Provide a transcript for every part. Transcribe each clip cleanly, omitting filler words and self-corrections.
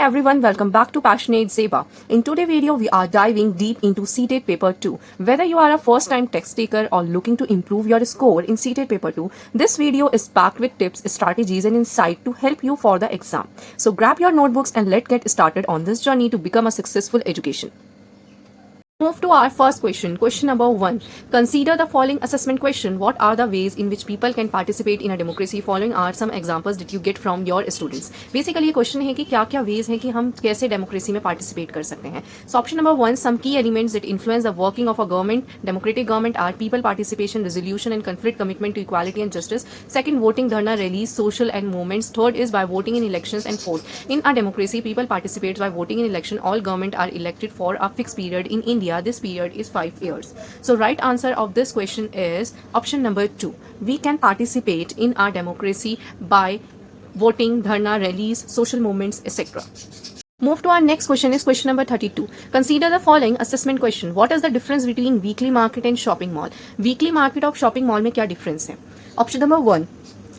everyone, welcome back to Passionate Zeba. In today's video, we are diving deep into CTET Paper 2. Whether you are a first-time test taker or looking to improve your score in CTET Paper 2, this video is packed with tips, strategies and insight to help you for the exam. So grab your notebooks and let's get started on this journey to become a successful education. Move to our first question. Question number 1. Consider the following assessment question. What are the ways in which people can participate in a democracy? Following are some examples that you get from your students. Basically ये question है कि क्या-क्या ways हैं कि हम कैसे democracy में participate कर सकते हैं. So option number 1, some key elements that influence the working of a government, democratic government are people participation, resolution and conflict, commitment to equality and justice. Second, voting, dharna, rallies, social and movements. Third is by voting in elections. And fourth, in a democracy, people participate by voting in election. All government are elected for a fixed period. In India, this period is 5 years. So right answer of this question is option number 2. We can participate in our democracy by voting, dharna, rallies, social movements, etc. Move to our next question is question number 32. Consider the following assessment question. What is the difference between weekly market and shopping mall? Weekly market और shopping mall में क्या difference है? Option number 1.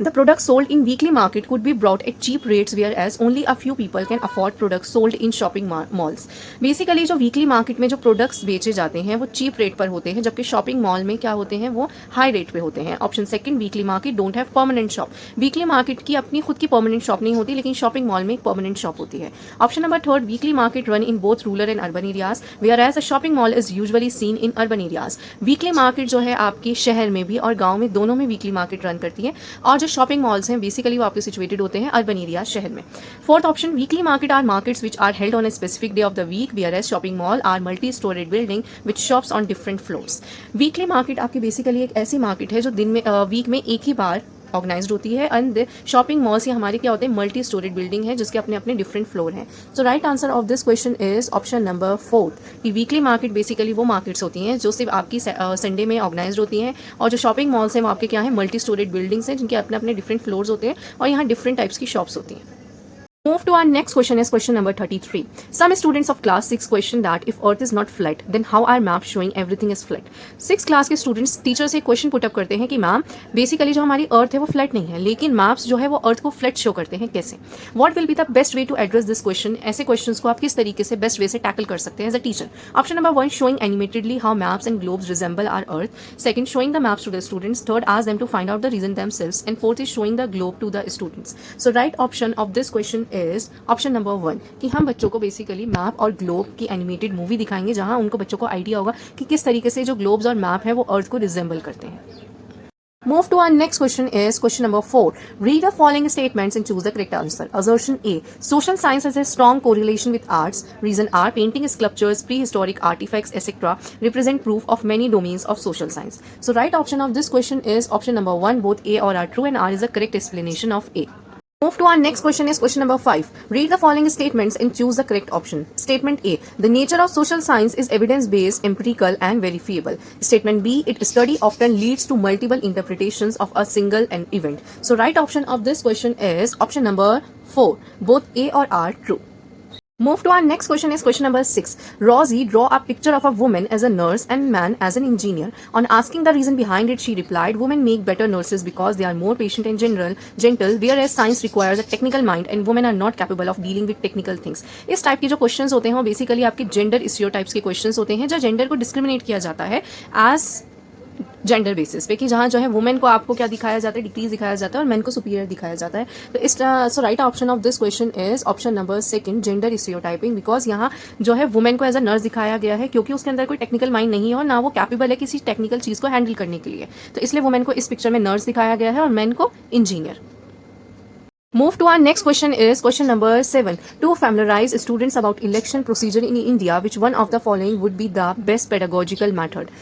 The products sold in weekly market could be brought at cheap rates, whereas only a few people can afford products sold in shopping malls. Basically जो weekly market में जो products बेचे जाते हैं वो cheap rate पर होते हैं, जबकि shopping mall में क्या होते हैं वो high rate पे होते हैं. Option second, weekly market don't have permanent shop. Weekly market की अपनी खुद की permanent shop नहीं होती, लेकिन shopping mall में एक permanent shop होती है. Option number third, weekly market run in both rural and urban areas, whereas a shopping mall is usually seen in urban areas. Weekly market जो है आपके शहर में भी और गाँव में दोनों में weekly market run करती है, और जो शॉपिंग मॉल्स हैं बेसिकली वो आपके सिचुएटेड होते हैं अर्बन एरिया शहर में. Fourth option, weekly market are markets which are held on a specific day of the week, whereas shopping mall are multi storeyed building which shops on different floors. Weekly market आपकी basically एक ऐसी market है जो दिन में week में एक ही बार organised होती है, एंड शॉपिंग मॉल्स ये हमारे क्या होते हैं मल्टी स्टोरेड बिल्डिंग है जिसके अपने अपने डिफरेंट फ्लोर हैं. So right answer of this question is option number 4 कि वीकली मार्केट बेसिकली वो मार्केट्स होती हैं जो सिर्फ आपकी संडे में ऑर्गेनाइज्ड होती हैं, और जो शॉपिंग मॉल्स हैं वो आपके क्या है मल्टी स्टोरेड बिल्डिंग्स हैं जिनके अपने अपने डिफरेंट फ्लोर्स होते हैं और यहाँ डिफरेंट टाइप्स की शॉप्स होती हैं. Move to our next question is question number 33. Some students of class 6 question that if earth is not flat, then how are maps showing everything is flat? 6th class के students teacher से question put up करते हैं कि ma'am basically जो हमारी अर्थ है वो flat नहीं है, लेकिन मैप्स जो है वो अर्थ को फ्लैट शो करते हैं, कैसे? What will be the best way to address this question? ऐसे क्वेश्चंस को आप किस तरीके से बेस्ट वे से टैकल कर सकते हैं as a teacher? Option number 1, showing animatedly how maps and globes resemble our earth. Second, showing the maps to the students. Third, ask them to find out the reason themselves. And fourth is showing the globe to the students. So right option of this question is option number 1 कि हम बच्चों को basically map और globe की animated movie दिखाएंगे जहां उनको बच्चों को आइडिया होगा कि किस तरीके से जो ग्लोब्स और मैप है वो अर्थ को रिजेंबल करते हैं. Move to our next question is question number 4. Read the following statements and choose the correct answer. Assertion A. Social science has a strong correlation with arts. Reason R. Painting, sculptures, prehistoric artifacts, etc. represent proof of many domains of social science. So right option of this question is option number 1. Both A or are true, and R is the correct explanation of A. Move to our next question is question number 5. Read the following statements and choose the correct option. Statement A. The nature of social science is evidence-based, empirical and verifiable. Statement B. Its study often leads to multiple interpretations of a single event. So right option of this question is option number 4. Both A or are true. Move to our next question is question number 6. Rosie draw a picture of a woman as a nurse and man as an engineer. On asking the reason behind it, she replied, women make better nurses because they are more patient and gentle, whereas science requires a technical mind and women are not capable of dealing with technical things. इस type के जो questions होते हैं वो basically आपके gender stereotypes के questions होते हैं, जो जेंडर को डिस्क्रिमिनेट किया जाता है एज जेंडर बेसिस पे कि जहाँ जो है वुमेन को आपको क्या दिखाया जाता है, डिक्रीज दिखाया जाता है और मेन को सुपीरियर दिखाया जाता है. तो इस so right option of this question is option number 2, gender stereotyping, because यहाँ जो है वुमेन को एज अ नर्स दिखाया गया है क्योंकि उसके अंदर कोई टेक्निकल माइंड नहीं है और ना वो कैपेबल है किसी टेक्निकल चीज़ को हैंडल करने के लिए, तो इसलिए वुमेन को इस पिक्चर में नर्स दिखाया गया है और मेन को engineer. Move to our next question is question number 7. To familiarize students about election procedure in India, which one of the following would be the best pedagogical method?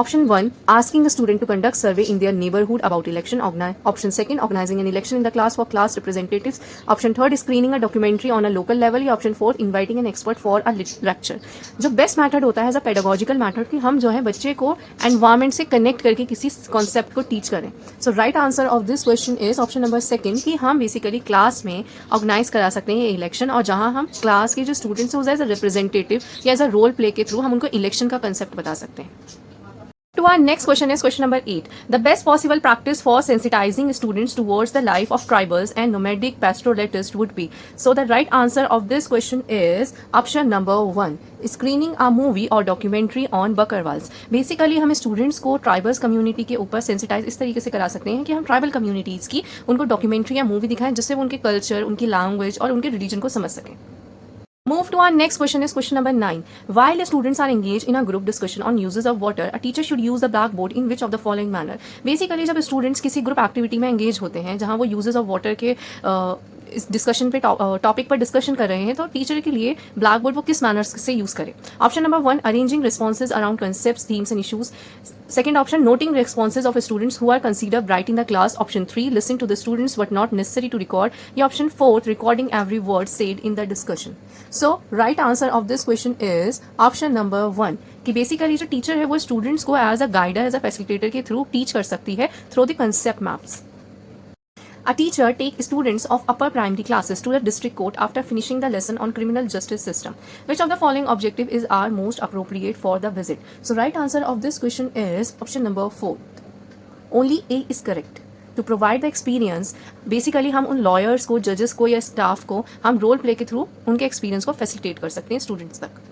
Option 1, asking the student to conduct survey in their neighborhood about election. Option 2, organizing an election in the class for class representatives. Option 3, screening a documentary on a local level. या option 4, inviting an expert for a lecture. जो best method होता है as a pedagogical method कि हम जो है बच्चे को एनवायरमेंट से कनेक्ट करके किसी कॉन्सेप्ट को टीच करें. So right answer of this question is option number 2 कि हम बेसिकली क्लास में ऑर्गेनाइज करा सकते हैं इलेक्शन, और जहाँ हम क्लास के जो स्टूडेंट्स हैं एज अ रिप्रेजेंटेटिव या एज अ रोल प्ले के थ्रू हम उनको इलेक्शन का कंसेप्ट बता सकते हैं. To our next question is question number 8. The best possible practice for sensitizing students towards the life of tribals and nomadic pastoralists would be. So the right answer of this question is option number 1. Screening a movie or documentary on Bakarwals. Basically हम students को tribals community के ऊपर sensitize इस तरीके से करा सकते हैं कि हम ट्राइबल कम्युनिटीज़ की उनको डॉक्यूमेंट्री या मूवी दिखाएं जिससे वो उनके कल्चर, उनकी लैंग्वेज और उनके रिलीजन को समझ सकें. Move to our next question is question number 9. While students are engaged in a group discussion on uses of water, a teacher should use the blackboard in which of the following manner. Basically जब students किसी group activity में engage होते हैं जहां वो uses of water के इस discussion पे टॉपिक पर डिस्कशन कर रहे हैं तो टीचर के लिए ब्लैक बोर्ड वो किस मैनर से यूज करें. Option number 1, arranging responses around concepts, themes and issues. Second option, noting responses of students who are considered bright in the class. Option 3, listening to the students but not necessary to record. या option 4, recording every word said in the discussion. So right answer of this question is option number 1 कि basically जो teacher है वो students को as a guider, as a facilitator के through teach कर सकती है through the concept maps. A teacher takes students of upper primary classes to the district court after finishing the lesson on criminal justice system. Which of the following objective is are most appropriate for the visit? So right answer of this question is option number 4. Only A is correct. To provide the experience, basically हम उन lawyers को, जजेस को या staff को हम role play के through उनके एक्सपीरियंस को फैसिलिटेट कर सकते हैं स्टूडेंट्स तक.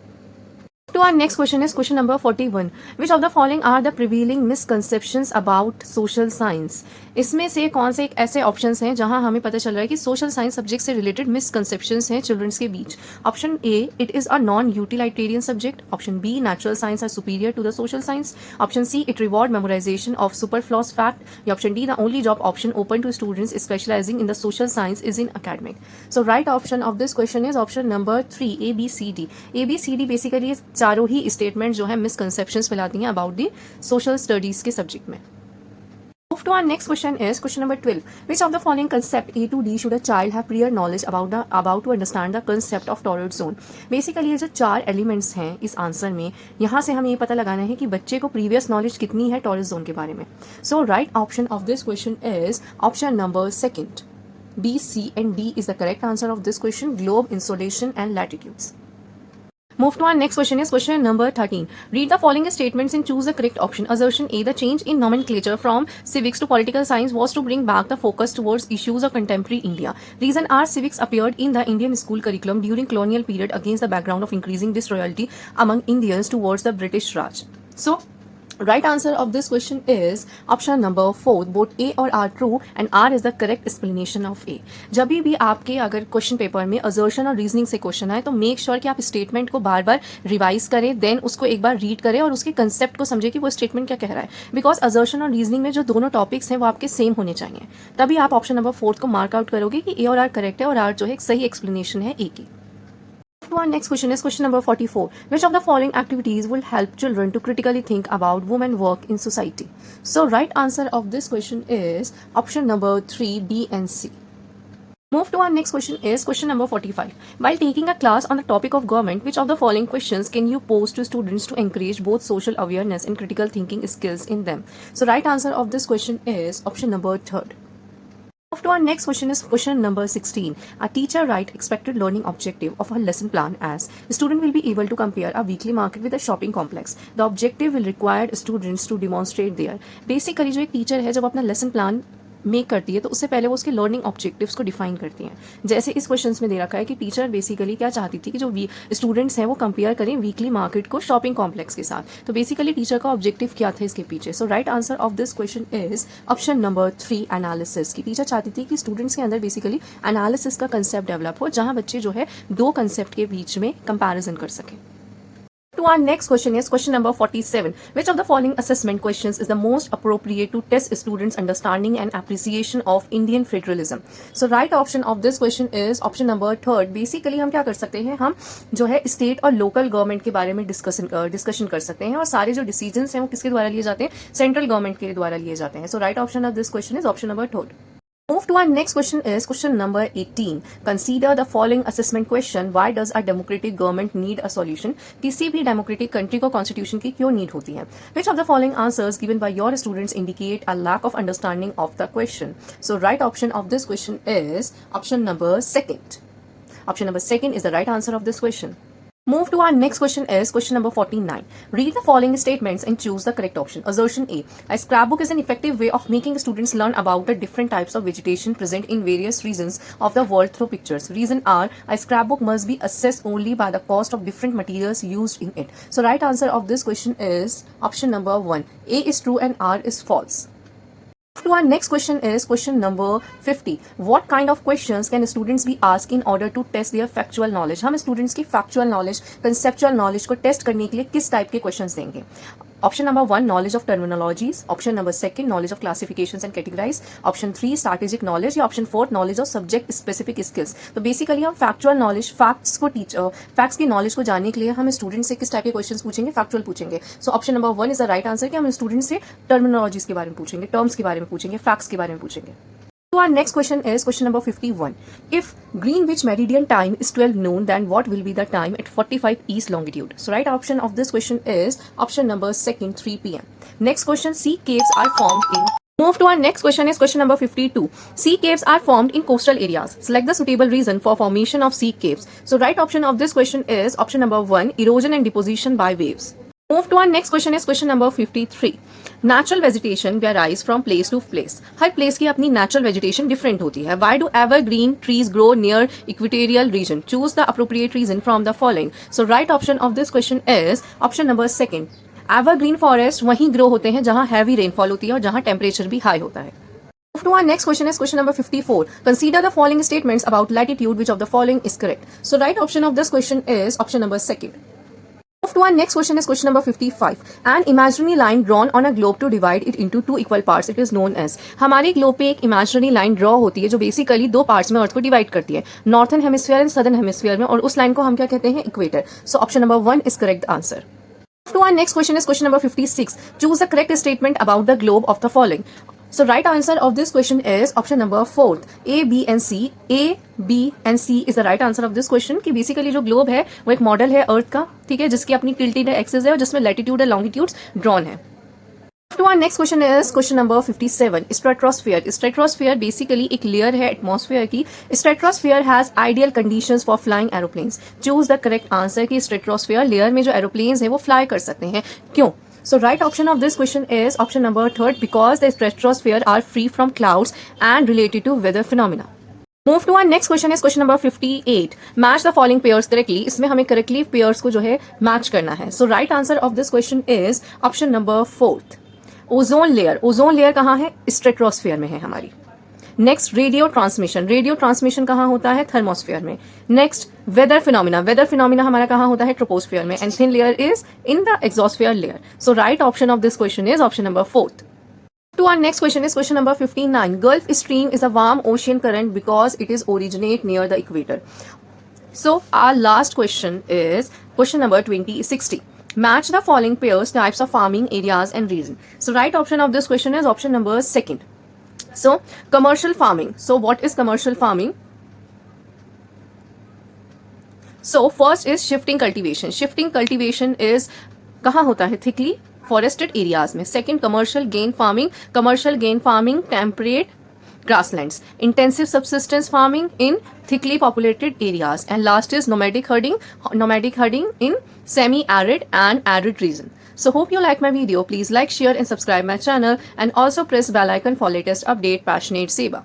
To our next question is question number 41. Which of the following are the prevailing misconceptions about social science? इसमें से कौन से एक ऐसे ऑप्शंस हैं जहां हमें पता चल रहा है कि सोशल साइंस सब्जेक्ट से रिलेटेड मिसकंसेप्शंस हैं चिल्ड्रंस के बीच. Option A, it is a non utilitarian subject. Option B, natural science are superior to the social science. Option C, it reward memorisation of superfluous fact. या option D, the only job option open to students specialising in the social science is in academic. So right option of this question is option number 3, ABCD. ABCD basically चारों ही statement जो है misconceptions फैलाती हैं about the social studies के subject में. Move to our next question is question number 12. Which of the following concept A to D should a child have prior knowledge about to understand the concept of torrid zone? Basically ये जो 4 elements हैं इस answer में, यहाँ से हमें ये पता लगाना है कि बच्चे को प्रीवियस नॉलेज कितनी है टॉरिड जोन के बारे में. So right option of this question is option number 2. B, C and D is the correct answer of this question. Globe, insolation and latitudes. Move to our next question is question number 13. Read the following statements and choose the correct option. Assertion A, the change in nomenclature from civics to political science was to bring back the focus towards issues of contemporary India. Reason R, civics appeared in the Indian school curriculum during colonial period against the background of increasing disloyalty among Indians towards the British Raj. So right answer of this question is option number 4. Both A और R true and R is the correct explanation of A. जब भी आपके अगर question paper में assertion और reasoning से question आए तो मेक श्योर कि आप स्टेटमेंट को बार बार रिवाइज करें, देन उसको एक बार रीड करें और उसके कंसेप्ट को समझें कि वो स्टेटमेंट क्या कह रहा है. बिकॉज असर्शन और रीजनिंग में जो दोनों टॉपिक्स हैं वो आपके सेम होने चाहिए, तभी आप ऑप्शन नंबर 4 को मार्क आउट करोगे कि A और R करेक्ट है और R जो है एक सही एक्सप्लेनेशन है A की. To our next question is question number 44. Which of the following activities will help children to critically think about women work in society? So right answer of this question is option number 3, B and C. Move to our next question is question number 45. While taking a class on the topic of government, which of the following questions can you pose to students to encourage both social awareness and critical thinking skills in them? So right answer of this question is option number 3. Move to our next question is question number 16. A teacher write expected learning objective of her lesson plan as student will be able to compare a weekly market with a shopping complex. The objective will require students to demonstrate their. Basically जो एक teacher है जब अपना lesson plan make करती है तो उससे पहले वो उसके लर्निंग ऑब्जेक्टिव्स को डिफाइन करती हैं. जैसे इस क्वेश्चंस में दे रखा है कि टीचर बेसिकली क्या चाहती थी कि जो स्टूडेंट्स हैं वो कंपेयर करें वीकली मार्केट को शॉपिंग कॉम्प्लेक्स के साथ. तो बेसिकली टीचर का ऑब्जेक्टिव क्या था इसके पीछे? So right answer of this question is option number 3, analysis. की टीचर चाहती थी कि स्टूडेंट्स के अंदर बेसिकली एनालिसिस का कंसेप्ट डेवलप हो जहाँ बच्चे जो है दो कंसेप्ट के बीच में कंपेरिजन कर सकें. To our next question is question number 47. Which of the following assessment questions is the most appropriate to test students' understanding and appreciation of Indian federalism? So right option of this question is option number 3. Basically हम क्या कर सकते हैं, हम जो है state और local government के बारे में डिस्कशन कर सकते हैं और सारे जो डिसीजंस हैं वो किसके द्वारा लिए जाते हैं? सेंट्रल गवर्नमेंट के द्वारा लिए जाते हैं. So right option of this question is option number 3. Move to our next question is question number 18. Consider the following assessment question. Why does a democratic government need a solution? किसी भी democratic country को constitution की क्यों need होती है? Which of the following answers given by your students indicate a lack of understanding of the question? So right option of this question is option number 2. Option number 2 is the right answer of this question. Move to our next question is question number 49. Read the following statements and choose the correct option. Assertion A. A scrapbook is an effective way of making students learn about the different types of vegetation present in various regions of the world through pictures. Reason R. A scrapbook must be assessed only by the cost of different materials used in it. So right answer of this question is option number 1. A is true and R is false. To our next question is question number 50. What kind of questions can students be asked in order to test their factual knowledge? हम students की factual knowledge, conceptual knowledge को test करने के लिए किस type के questions देंगे? Option number 1, knowledge of terminologies. Option number 2, knowledge of classifications and categorize. Option 3, strategic knowledge. या option 4, knowledge of subject specific skills. तो basically हम factual knowledge, facts को facts की knowledge को जानने के लिए हम students से किस type के questions पूछेंगे? Factual पूछेंगे. So option number 1 is the right answer कि हम students से terminologies के बारे में पूछेंगे, terms के बारे में पूछेंगे, facts के बारे में पूछेंगे. So our next question is question number 51. If Greenwich Meridian time is 12 noon, then what will be the time at 45 east longitude? So right option of this question is option number 2, 3 p.m. Next question, sea caves are formed in. Move to our next question is question number 52. Sea caves are formed in coastal areas. Select the suitable reason for formation of sea caves. So right option of this question is option number 1, erosion and deposition by waves. Move to our next question is question number 53. Natural vegetation varies from place to place. Her place की अपनी natural vegetation different होती है. Why do evergreen trees grow near equatorial region? Choose the appropriate reason from the following. So right option of this question is option number 2. Evergreen forest वहीं grow होते हैं जहाँ heavy rainfall होती है और जहाँ temperature भी high होता है. Move to our next question is question number 54. Consider the following statements about latitude. Which of the following is correct? So right option of this question is option number 2. Move to our next question is question number 55. An imaginary line drawn on a globe to divide it into two equal parts. It is known as. हमारे globe पे एक imaginary line draw होती है जो basically दो parts में अर्थ को divide करती है, northern hemisphere and southern hemisphere में, और उस line को हम क्या कहते हैं? Equator. So option number 1 is correct answer. To our next question is question number 56. Choose the correct statement about the globe of the following. So right answer of this question is option number 4. A, B and C. A, B and C is the right answer of this question कि basically जो globe है वो एक model है अर्थ का, ठीक है, जिसकी अपनी tilted axis है और जिसमें latitude और longitudes drawn है. To our next question is question number 57. Stratosphere. Stratosphere basically एक layer है atmosphere की. Stratosphere has ideal conditions for flying aeroplanes. Choose the correct answer कि stratosphere layer में जो aeroplanes है वो fly कर सकते हैं. क्यों? So right option of this question is option number 3, because the stratosphere are free from clouds and related to weather phenomena. Move to our next question is question number 58. Match the following pairs correctly. इसमें हमें correctly pairs को जो है match करना है. So right answer of this question is option number 4. Ozone layer. Ozone layer कहाँ है? Stratosphere में है हमारी. Next radio transmission. Radio transmission कहाँ होता है? थर्मोस्फेयर में. Next weather phenomena. Weather phenomena हमारा कहाँ होता है? ट्रोपोस्फेयर में. And thin layer is in the exosphere layer. So right option of this question is option number 4. To our next question is question number 59. Gulf Stream is a warm ocean current because it is originate near the equator. So our last question is question number 60. Match the following pairs types of farming areas and region. So right option of this question is option number 2. So commercial farming. So what is commercial farming? So first is shifting cultivation. Shifting cultivation is कहाँ होता है? Thickly forested areas में. Second, commercial gain farming. Commercial gain farming temperate grasslands. Intensive subsistence farming in thickly populated areas. And last is nomadic herding. Nomadic herding in semi-arid and arid region. So hope you like my video. Please like, share and subscribe my channel and also press bell icon for latest update. Passionate Seba.